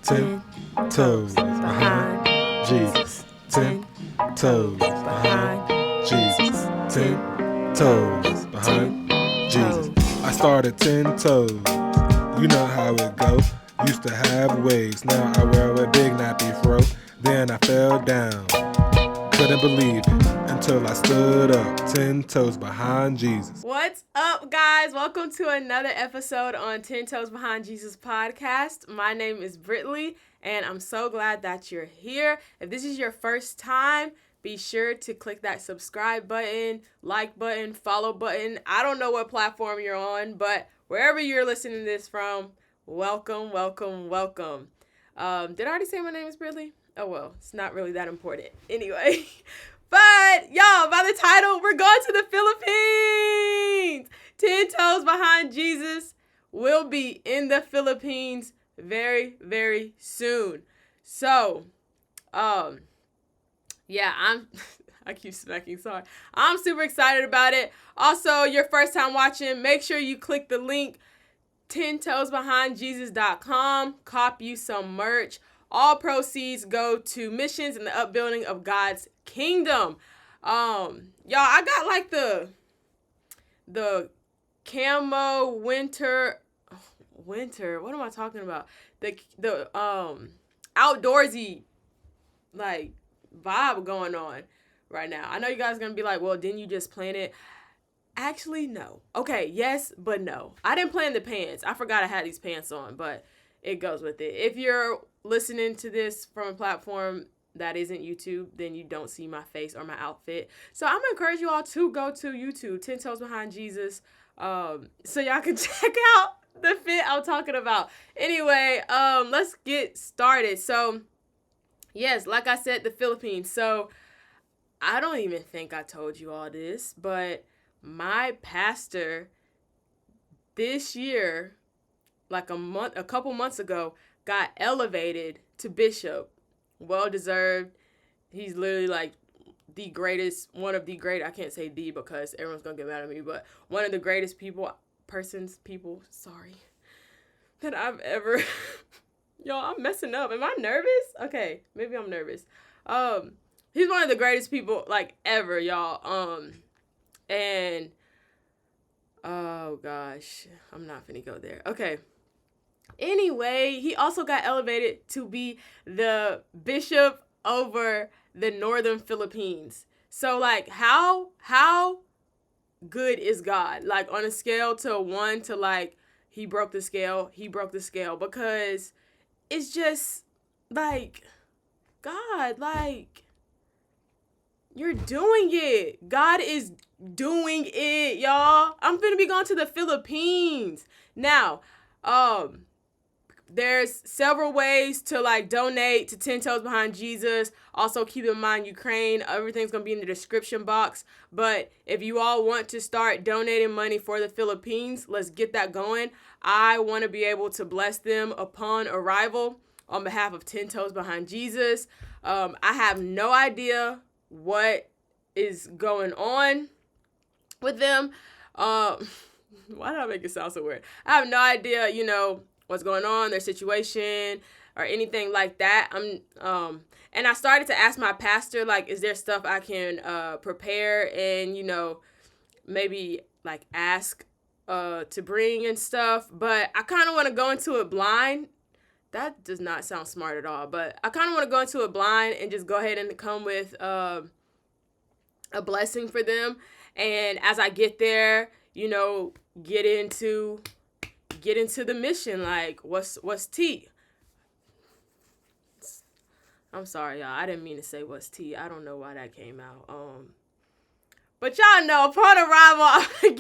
10 toes behind Jesus. 10 toes behind Jesus. 10 toes behind Jesus. I started 10 toes. You know how it go. Used to have waves, now I wear a big nappy fro. Then I fell down. Couldn't believe it until I stood up 10 toes behind Jesus. What's up, guys? Welcome to another episode on 10 Toes Behind Jesus podcast. My name is Brittany, and I'm so glad that you're here. If this is your first time, be sure to click that subscribe button, like button, follow button. I don't know what platform you're on, but wherever you're listening to this from, welcome, welcome, welcome. Did I already say my name is Brittany? Oh, well, it's not really that important. Anyway, but y'all, by the title, we're going to the Philippines. 10 Toes Behind Jesus will be in the Philippines very, very soon. So, yeah, I keep smacking, sorry. I'm super excited about it. Also, your first time watching, make sure you click the link 10toesbehindjesus.com. Cop you some merch. All proceeds go to missions and the upbuilding of God's kingdom. Y'all, I got like the camo winter, what am I talking about? The outdoorsy like vibe going on right now. I know you guys are gonna be like, well, didn't you just plan it? Actually, no. Okay, yes, but no. I didn't plan the pants. I forgot I had these pants on, but it goes with it. If you're listening to this from a platform that isn't YouTube, then you don't see my face or my outfit. So I'm gonna encourage you all to go to YouTube, 10 Toes Behind Jesus, so y'all can check out the fit I'm talking about. Anyway, let's get started. So, yes, like I said, the Philippines. So, I don't even think I told you all this, but my pastor this year, like a couple months ago, got elevated to bishop. Well deserved. He's literally like the greatest, one of the great, I can't say the because everyone's gonna get mad at me, but one of the greatest people, sorry, that I've ever, y'all, I'm messing up. Am I nervous? Okay, maybe I'm nervous. He's one of the greatest people like ever, y'all. And oh gosh, I'm not finna go there. Okay. Anyway, he also got elevated to be the bishop over the northern Philippines. So like how good is God? Like on a scale to 1 to like he broke the scale because it's just like God, like you're doing it. God is doing it, y'all. I'm finna be going to the Philippines. Now, there's several ways to like donate to 10 Toes Behind Jesus. Also keep in mind Ukraine, everything's going to be in the description box. But if you all want to start donating money for the Philippines, let's get that going. I want to be able to bless them upon arrival on behalf of 10 Toes Behind Jesus. I have no idea what is going on with them. Why did I make it sound so weird? I have no idea, what's going on, their situation, or anything like that. And I started to ask my pastor, like, is there stuff I can prepare and, maybe like ask to bring and stuff. But I kind of want to go into it blind. That does not sound smart at all. But I kind of want to go into it blind and just go ahead and come with a blessing for them. And as I get there, get into the mission. Like, what's tea? I'm sorry, y'all. I didn't mean to say what's tea. I don't know why that came out. But y'all know, upon arrival, I'm gonna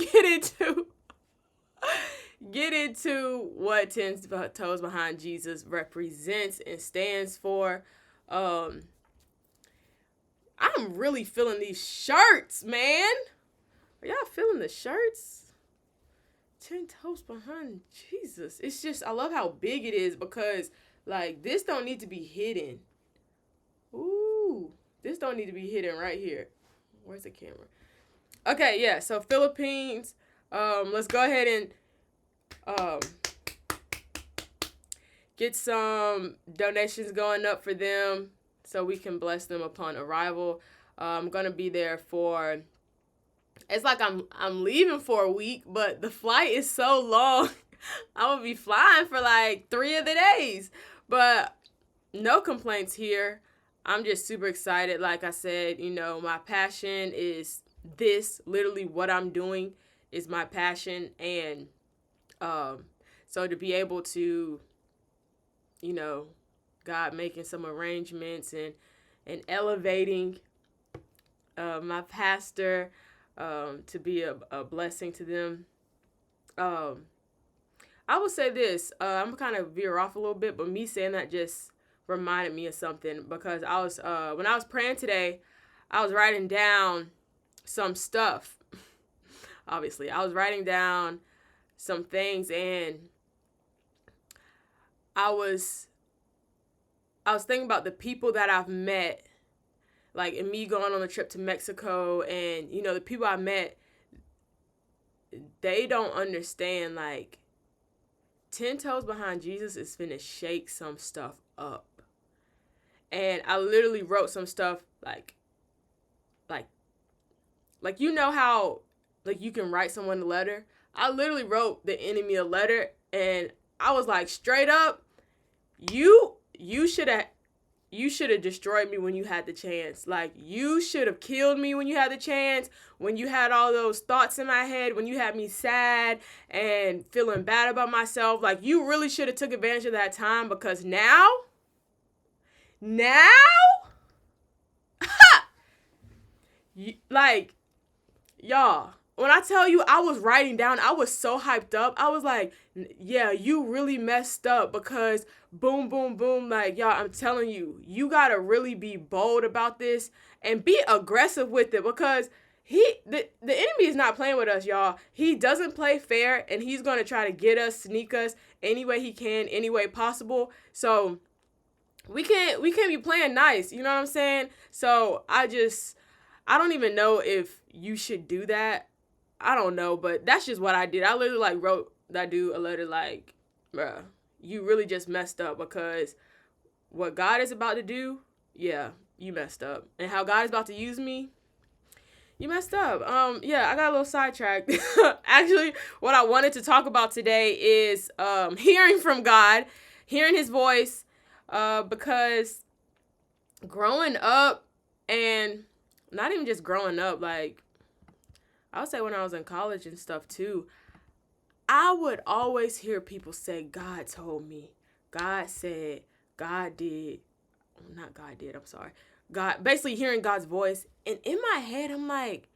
get into what 10 Toes Behind Jesus represents and stands for. I'm really feeling these shirts, man. Are y'all feeling the shirts? 10 Toes Behind Jesus. It's just, I love how big it is because, like, this don't need to be hidden. Ooh, this don't need to be hidden right here. Where's the camera? Okay, yeah, so Philippines. Let's go ahead and get some donations going up for them so we can bless them upon arrival. I'm gonna be there for. It's like I'm leaving for a week, but the flight is so long. I'm gonna be flying for like 3 of the days, but no complaints here. I'm just super excited. Like I said, my passion is this. Literally, what I'm doing is my passion, and so to be able to, God making some arrangements and elevating my pastor to be a blessing to them. I would say this. I'm kind of veer off a little bit, but me saying that just reminded me of something, because I was when I was praying today, I was writing down some stuff. Obviously, I was writing down some things, and I was thinking about the people that I've met, like in me going on a trip to Mexico, and the people I met, they don't understand, like, 10 toes behind Jesus is finna shake some stuff up. And I literally wrote some stuff like how, like, you can write someone a letter. I literally wrote the enemy a letter, and I was like, straight up, you should have destroyed me when you had the chance. Like, you should have killed me when you had the chance, when you had all those thoughts in my head, when you had me sad and feeling bad about myself. Like, you really should have took advantage of that time, because now, like, y'all, when I tell you I was writing down, I was so hyped up. I was like, yeah, you really messed up, because boom, boom, boom. Like, y'all, I'm telling you, you got to really be bold about this and be aggressive with it, because the enemy is not playing with us, y'all. He doesn't play fair, and he's going to try to get us, sneak us any way he can, any way possible. So we can't be playing nice. You know what I'm saying? So I don't even know if you should do that. I don't know, but that's just what I did. I literally, like, wrote that dude a letter like, bruh, you really just messed up, because what God is about to do, yeah, you messed up. And how God is about to use me, you messed up. Yeah, I got a little sidetracked. Actually, what I wanted to talk about today is hearing from God, hearing his voice, because growing up, and not even just growing up, like, I would say when I was in college and stuff too, I would always hear people say, God told me, God said, God did. Not God did, I'm sorry. God, basically hearing God's voice. And in my head, I'm like,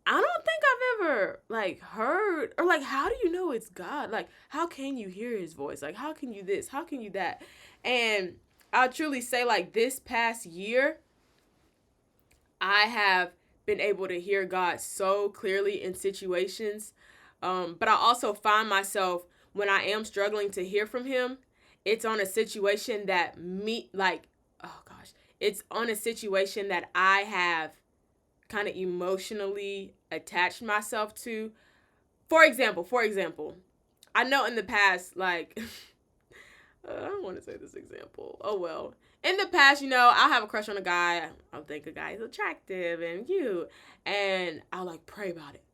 I don't think I've ever, like, heard, or, like, how do you know it's God? Like, how can you hear his voice? Like, how can you this? How can you that? And I'll truly say, like, this past year, I have been able to hear God so clearly in situations. But I also find myself, when I am struggling to hear from him, it's on a situation that it's on a situation that I have kind of emotionally attached myself to. For example, I know in the past, like, I don't want to say this example. Oh, well. In the past, I'll have a crush on a guy. I'll think a guy is attractive and cute. And I'll, like, pray about it.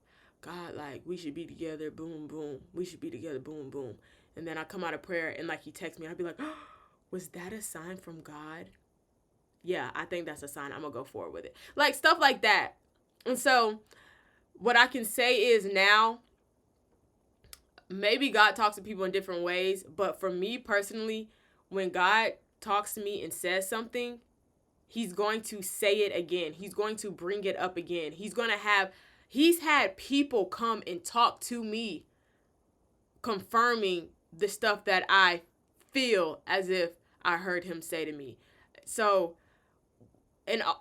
God, like, we should be together, boom, boom. We should be together, boom, boom. And then I come out of prayer, and, like, he texts me. I'd be like, oh, was that a sign from God? Yeah, I think that's a sign. I'm going to go forward with it. Like, stuff like that. And so what I can say is now, maybe God talks to people in different ways, but for me personally, when God talks to me and says something, he's going to say it again. He's going to bring it up again. He's had people come and talk to me confirming the stuff that I feel as if I heard him say to me. So,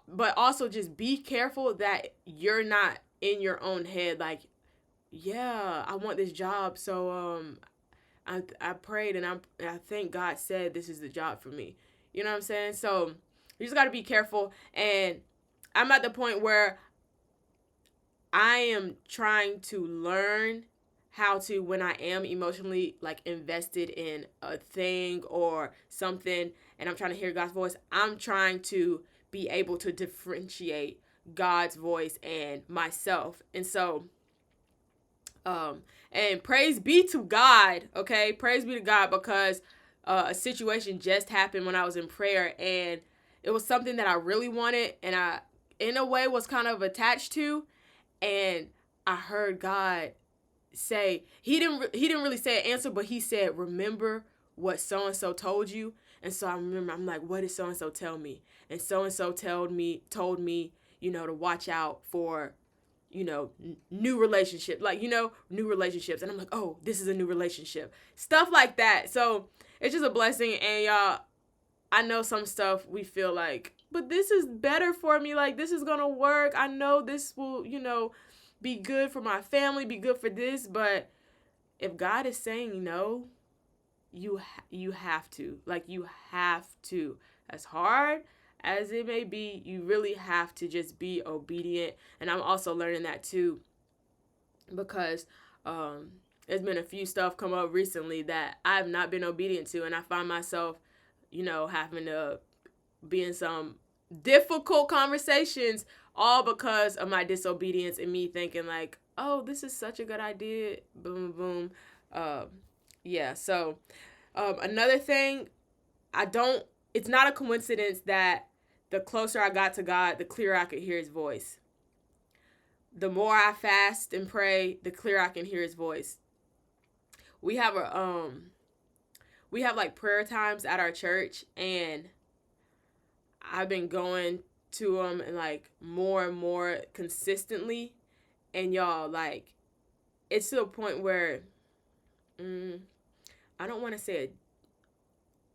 but also just be careful that you're not in your own head, like, yeah, I want this job, so I prayed and I think God said this is the job for me. You know what I'm saying? So you just got to be careful. And I'm at the point where I am trying to learn how to, when I am emotionally like invested in a thing or something and I'm trying to hear God's voice, I'm trying to be able to differentiate God's voice and myself. And so and praise be to God, okay? Praise be to God, because a situation just happened when I was in prayer, and it was something that I really wanted, and I, in a way, was kind of attached to, and I heard God say, he didn't really say an answer, but he said, remember what so and so told you. And so I remember, I'm like, what did so and so tell me? And so told me, to watch out for, new relationship, like, new relationships. And I'm like, oh, this is a new relationship, stuff like that. So it's just a blessing. And y'all, I know some stuff we feel like, but this is better for me, like this is gonna work, I know this will, be good for my family, be good for this. But if God is saying no, you have to, like, you have to, as hard as it may be, you really have to just be obedient. And I'm also learning that too, because there's been a few stuff come up recently that I've not been obedient to, and I find myself, having to be in some difficult conversations, all because of my disobedience and me thinking like, oh, this is such a good idea, boom boom. Yeah, so another thing, it's not a coincidence that the closer I got to God, the clearer I could hear his voice. The more I fast and pray, the clearer I can hear his voice. We have like prayer times at our church, and I've been going to them and like more and more consistently. And y'all, like, it's to a point where I don't want to say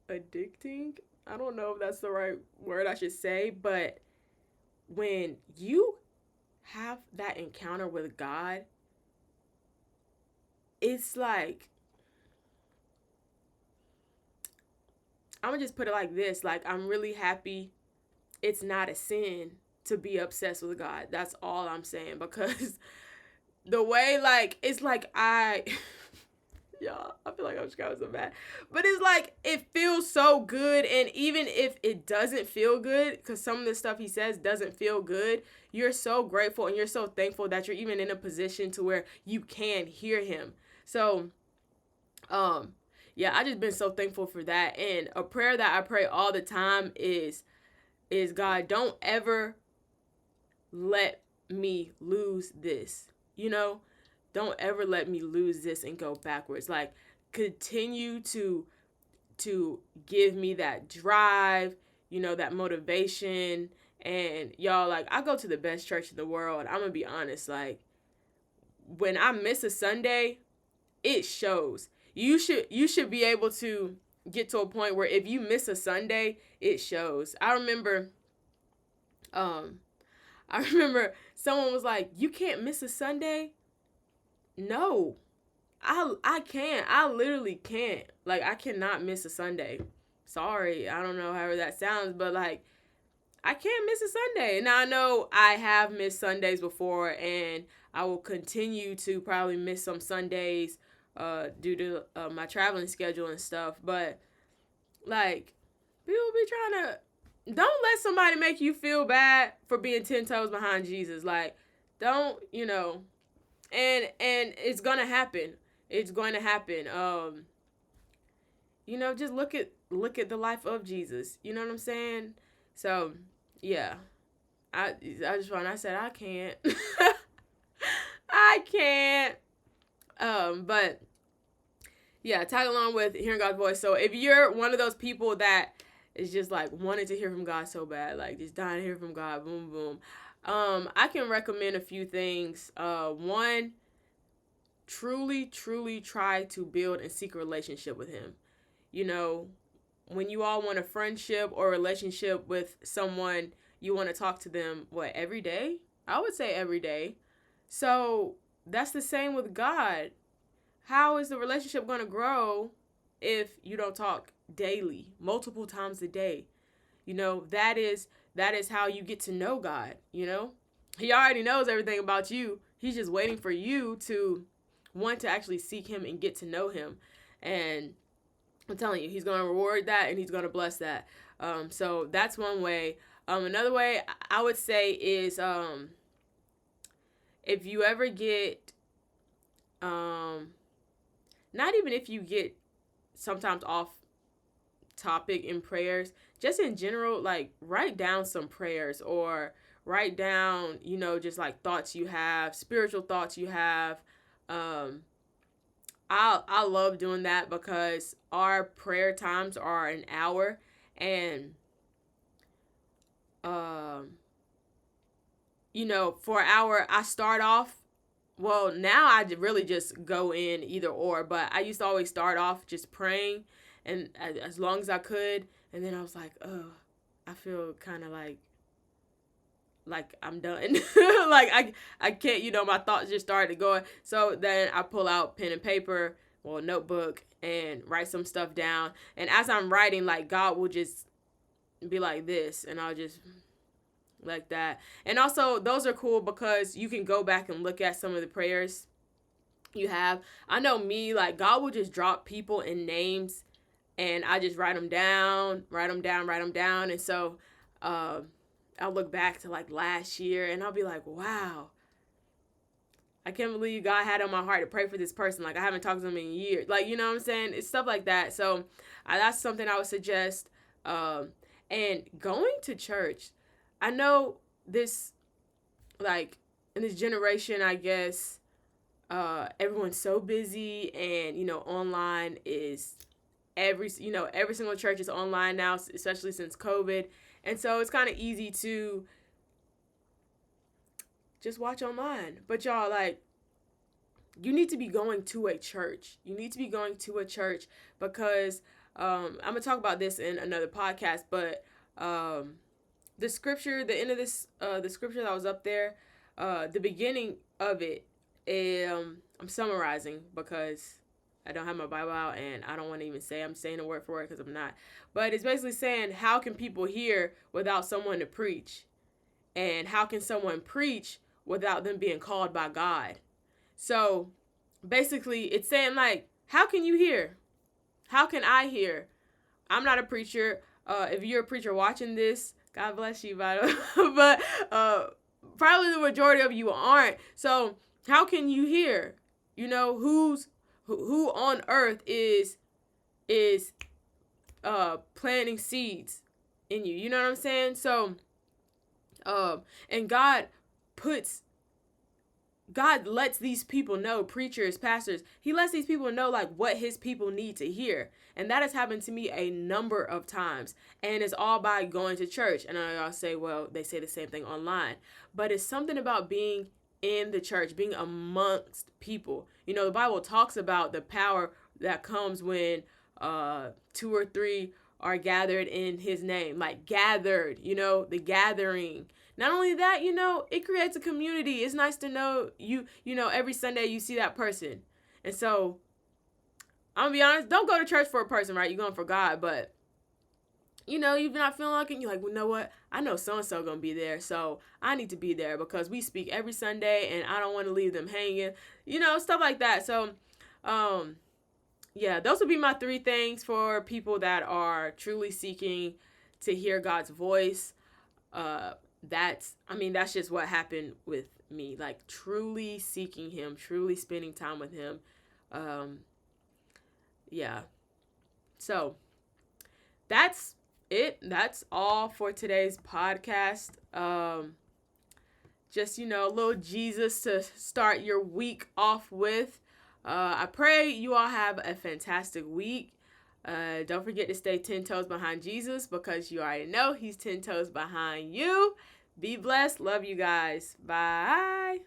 addicting. I don't know if that's the right word I should say, but when you have that encounter with God, it's like, I'm gonna just put it like this, like, I'm really happy it's not a sin to be obsessed with God. That's all I'm saying, because the way, like, it's like y'all, I feel like I'm just so bad, but it's like, it feels so good. And even if it doesn't feel good, because some of the stuff he says doesn't feel good, you're so grateful and you're so thankful that you're even in a position to where you can hear him. So yeah, I just been so thankful for that. And a prayer that I pray all the time is God, don't ever let me lose this. Don't ever let me lose this and go backwards. Like, continue to give me that drive, that motivation. And y'all, like, I go to the best church in the world. I'm gonna be honest, like, when I miss a Sunday, it shows. You should be able to get to a point where if you miss a Sunday, it shows. I remember someone was like, you can't miss a Sunday. No, I can't. I literally can't. Like, I cannot miss a Sunday. Sorry, I don't know however that sounds, but like, I can't miss a Sunday. Now, I know I have missed Sundays before, and I will continue to probably miss some Sundays due to my traveling schedule and stuff. But like, people be trying to, don't let somebody make you feel bad for being 10 toes behind Jesus. Like, don't, and it's gonna happen. It's going to happen. Just look at the life of Jesus. You know what I'm saying? So yeah, I said I can't. I can't. But yeah, tag along with hearing God's voice. So if you're one of those people that is just like wanting to hear from God so bad, like just dying to hear from God, boom, boom. I can recommend a few things. One, truly try to build and seek a relationship with him. When you all want a friendship or a relationship with someone, you want to talk to them, every day? I would say every day. So that's the same with God. How is the relationship going to grow if you don't talk daily, multiple times a day? That is how you get to know God. He already knows everything about you. He's just waiting for you to want to actually seek him and get to know him. And I'm telling you, he's going to reward that and he's going to bless that. So that's one way. Another way I would say is if you ever get, not even if you get sometimes off topic in prayers, just in general, like write down some prayers or write down, just like thoughts you have, spiritual thoughts you have. I love doing that because our prayer times are an hour, and for an hour I start off. Well, now I really just go in either or, but I used to always start off just praying, and as long as I could, and then I was like, oh, I feel kind of like I'm done. Like I can't, my thoughts just started going. So then I pull out pen and paper or notebook and write some stuff down. And as I'm writing, like God will just be like this, and I'll just like that. And also those are cool because you can go back and look at some of the prayers you have. I know me, like God will just drop people and names, and I just write them down. And so, I'll look back to like last year and I'll be like, wow, I can't believe God had on my heart to pray for this person. Like I haven't talked to them in years. Like, you know what I'm saying? It's stuff like that. So that's something I would suggest. And going to church, I know this, like in this generation, I guess, everyone's so busy, and, online is every single church is online now, especially since COVID. And so it's kind of easy to just watch online. But y'all, like, you need to be going to a church. You need to be going to a church because I'm going to talk about this in another podcast. But the scripture, the end of this, the scripture that was up there, the beginning of it, I'm summarizing because I don't have my Bible out, and I don't want to even say I'm saying a word for word because I'm not. But it's basically saying, how can people hear without someone to preach? And how can someone preach without them being called by God? So basically it's saying, like, how can you hear? How can I hear? I'm not a preacher. If you're a preacher watching this, God bless you, by the way. But probably the majority of you aren't. So how can you hear? Who on earth is planting seeds in you? You know what I'm saying? So and God lets these people know, preachers, pastors, he lets these people know like what his people need to hear. And that has happened to me a number of times. And it's all by going to church. And I'll say, well, they say the same thing online. But it's something about being in the church, being amongst people. The Bible talks about the power that comes when 2 or 3 are gathered in his name, like gathered, the gathering. Not only that, it creates a community. It's nice to know every Sunday you see that person. And so I'm gonna be honest, don't go to church for a person, right? You're going for God, but you're not feeling like it. You're like, well, you know what? I know so-and-so going to be there, so I need to be there because we speak every Sunday and I don't want to leave them hanging, stuff like that. So, yeah, those would be my 3 things for people that are truly seeking to hear God's voice. That's just what happened with me, like truly seeking him, truly spending time with him. Yeah. So that's it. That's all for today's podcast. Just, a little Jesus to start your week off with. I pray you all have a fantastic week. Don't forget to stay 10 toes behind Jesus because you already know he's 10 toes behind you. Be blessed. Love you guys. Bye.